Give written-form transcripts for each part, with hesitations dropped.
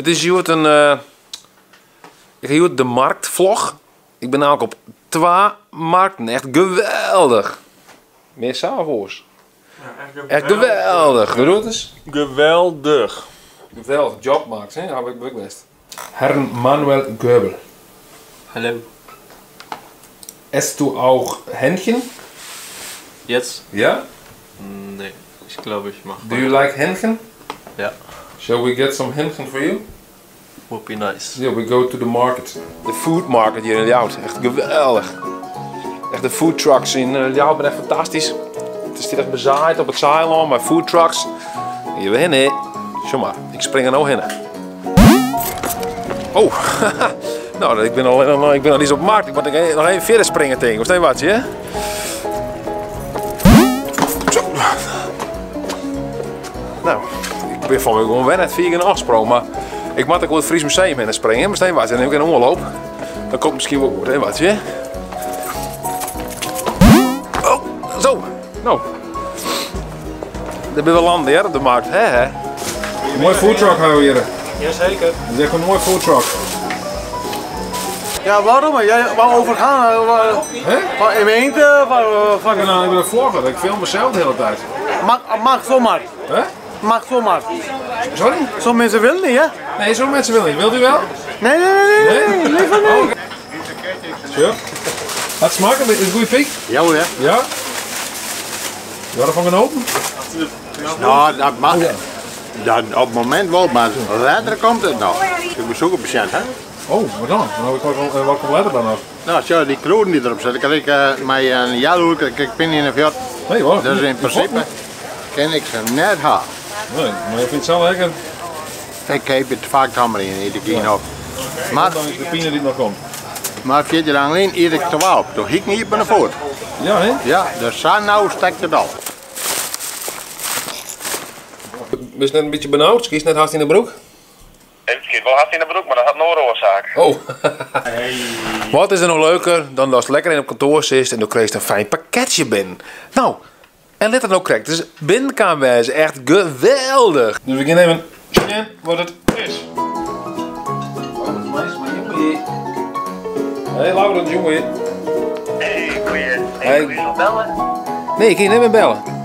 Het is hier de marktvlog. Ik ben namelijk op 2 markten. Echt geweldig. Meer s'avonds. Ja, echt geweldig. Wat doet het eens? Geweldig. Geweldig. Jobmarkt, hè? Dat heb ik best. Herrn Manuel Goebel. Hallo. Esst du auch Hähnchen? Jetzt? Ja? Nee, ich glaube ich mache. Do you like Hähnchen? Ja. Shall we get some Hähnchen for you? Would be nice. Yeah, we go to the market. De food market hier in Ljouwt. Echt geweldig. Echt de food trucks in Ljouwt zijn echt fantastisch. Het is hier echt bezaaid op het Zeiland met food trucks. Hier ben je. Zo maar, ik spring er nou heen. Oh, nou, ik ben al niet op de markt. Ik moet nog even verder springen tegen. Of nee, wat je? Zo. Nou, ik ben van me gewoon weer net 4 keer afgesproken, maar ik moet ook wel het Fries Museum in springen. Maar steen wat je, dan heb ik een omloop. Dan komt misschien wel goed, hè, wat je? Oh, zo. Nou. Dan ben we landen hier op de markt, hè? Een mooi foodtruck hebben we hier. Jazeker. Dat is echt een mooi foodtruck. Ja, waarom? Jij wou overgaan? Van gemeente? Van... Ik ben een vlogger, ik film mezelf de hele tijd. Mag zomaar. Hè? Mag zomaar. Sorry? Sommige mensen willen niet, hè? Nee, sommige mensen willen niet. Wilt u wel? Nee, van nee. Oh. Zo. Het smaakt, is een goede pik? Ja hoor, hè? Ja? Ja, ervan genoten? Nou, dat mag. Dat op het moment wel, maar later komt het nog. Ik bezoek een patiënt, hè? Oh, wat dan? Wat komt letter dan af? Nou, zo, die kroon die erop zitten, kan ik met een jaloer, ik pin in een fjord. Nee hoor. Dus in principe kan ik ze net hebben. Nee, maar je vindt het zo lekker. Ik heb het vaak hammer in, eet ik hier op. Maar, Dan is de pine die nog komt. maar 4 jaar lang alleen eet ik 12, toch ik niet op mijn voet. Ja, hè? Ja, dus zo nou stekt het al. Ben je net een beetje benauwd? Kies net hard in de broek? Het schiet wel hard in de broek, maar dat had nog een oorzaak. Oh. Wat is er nog leuker dan als lekker in op kantoor zit en dan krijg je een fijn pakketje binnen. Nou, en let het nou correct. Dus binnen kan wezen echt geweldig. Dus we gaan even zien wat het is. Hé, Laurens, jongen. Hey, kun je Hey. nog bellen? Nee, ik kan je net meer bellen.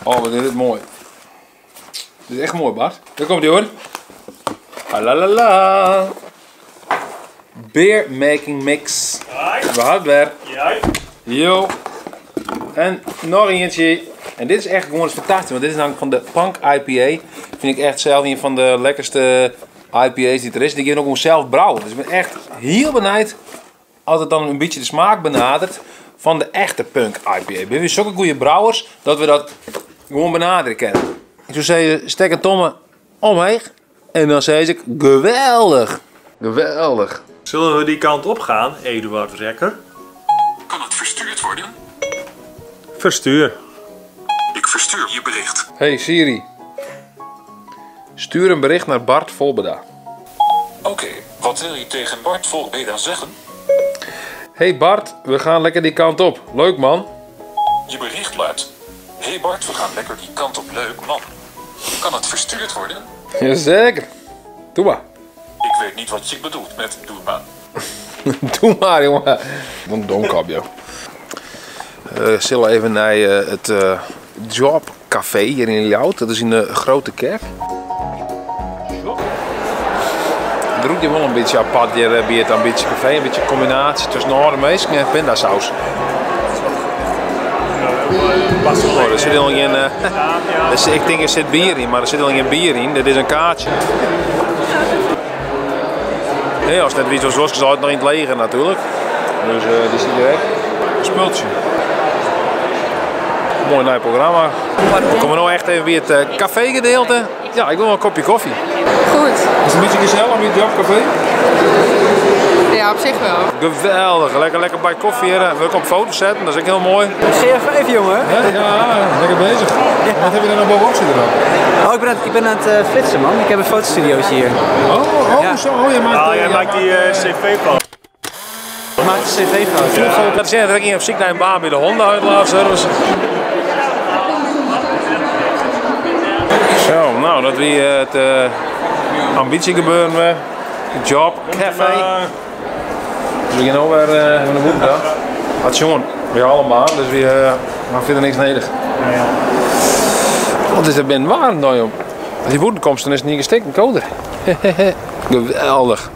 Oh, wat is dit mooi. Dit is echt mooi, Bart. Daar komt ie hoor. Halalala. Beer making mix. We hadden weer. Yo. En nog eentje. En dit is echt gewoon fantastisch, want dit is namelijk van de Punk IPA. Vind ik echt zelf een van de lekkerste IPA's die er is. Die kun je ook gewoon zelf brouwen. Dus ik ben echt heel benieuwd als het dan een beetje de smaak benadert van de echte Punk IPA. We hebben zulke goede brouwers dat we dat gewoon benaderen kennen. Ik zou zeggen, stek een tomme omheen. En dan zei ik, geweldig. Geweldig. Zullen we die kant op gaan, Eduard Rekker? Kan het verstuurd worden? Verstuur. Ik verstuur je bericht. Hey Siri. Stuur een bericht naar Bart Volbeda. Oké, wat wil je tegen Bart Volbeda zeggen? Hey Bart, we gaan lekker die kant op. Leuk man. Je bericht luidt: Hey Bart, we gaan lekker die kant op. Leuk man. Kan het verstuurd worden? Jazeker. Doe maar. Ik weet niet wat je bedoelt met doe maar. Doe maar jongen. Wat een domkap joh. Zullen we even naar het Jobcafé hier in Ljouwt. Dat is in de Grote Kerk. Het roept hier wel een beetje apart hier bij het een beetje café. Een beetje combinatie tussen Noordermees en pindasaus. Oh, er zit nog geen... ik denk er zit bier in, maar er zit nog geen bier in. Dit is een kaartje. Nee, als het net iets was, zal het nog in het leger natuurlijk. Dus die zit direct. Een spultje. Mooi nieuw programma. We komen nu echt even bij het café-gedeelte. Ja, ik wil wel een kopje koffie. Goed. Is het een beetje gezellig bij het Jobcafé? Ja, op zich wel. Geweldig. Lekker bij koffie hier. Wil ik op foto's zetten, dat is ook heel mooi. CF5 jongen. Ja, lekker bezig. Wat heb je daar nou bovenop zitten dan? Oh, ik ben aan het flitsen man. Ik heb een fotostudiootje hier. Oh, zo. Oh, je maakt, jij maakt die cv van. maakt de cv fout. Ik had zeggen dat ik ging op ziek naar een baan bij de hondenuitlaatservice. Zo, nou dat wie het ambitiegebeuren we. Job, café. Dus we gaan over van de woensdag. Wat jongen, we allemaal, dus we hebben verder niks nodig. Wat is er binnen warm nou joh? Als die woedenkomst dan is het niet gestikt en kouder. Geweldig.